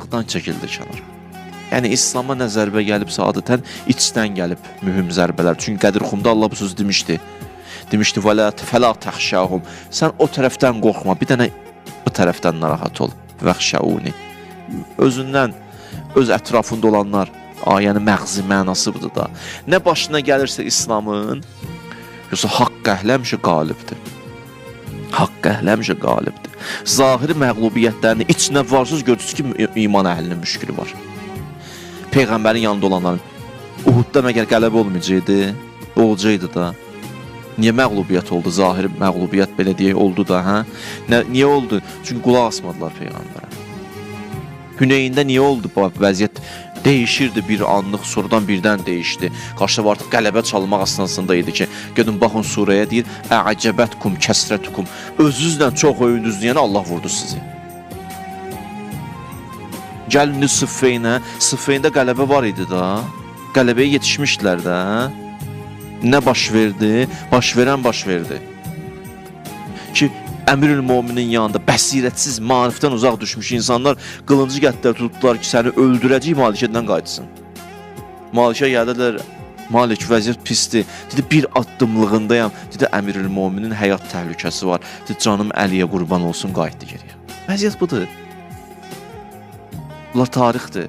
Xalqdan çəkildi kənara. Yəni İslam'a nə zərbə gəlibsə adətən içdən gəlib mühüm zərbələr. Çünki Qədirxumda Allah bu sözü demişdi. Demişdi fələ təxşəhum. Sən o tərəfdən qorxma, bir dənə bu tərəfdən narahat ol. Vəxşəuni. Özündən, öz ətrafında olanlar, ayənin məğzi mənası budur da. Nə başına gəlirsə İslamın, yoxsa haqq əhli həmişə qalibdir. Haqq əhli həmişə qalibdir. Zahiri məğlubiyyətlərini içinə varsız görürsünüz ki, iman əhlinin müşkülü var. Peyğəmbərin yanında olanların Uhudda məgər qələbə olmayacaqdı, olacaqdı da. Niyə məğlubiyyət oldu? Zahiri məğlubiyyət belə deyək oldu da, hə? Niyə oldu? Çünki qulaq asmadılar Peyğəmbərə. Hüneyndə niyə oldu bu vəziyyət? Dəyişirdi bir anlıq, sonradan birdən dəyişdi. Qarşıda artıq qələbə çalmaq aslında idi ki, gedin baxın surəyə deyir, Ə'əcəbətkum kəsrətukum. Özünüzlə çox öyündünüz deyənə Allah vurdu sizi. Gəlin Sıffeynə, Sıffeyndə qələbə var idi da. Qələbəyə yetişmişdilər də. Nə baş verdi? Baş verən baş verdi. Ki, Əmirül-Mominin yanında bəsirətsiz, marifdən uzaq düşmüş insanlar qılıncı gəldilər, tutdular ki, səni öldürəcək Malikədən qayıtsın. Malikə gəldilər, Malik vəziyyət pisdir. Dedi, bir addımlığındayam. Dedi, Əmirül-Mominin həyat təhlükəsi var. Dedi, canım Əliyə qurban olsun, qayıtdı geriyə. Vəziyyət budur. Bunlar tarixdir.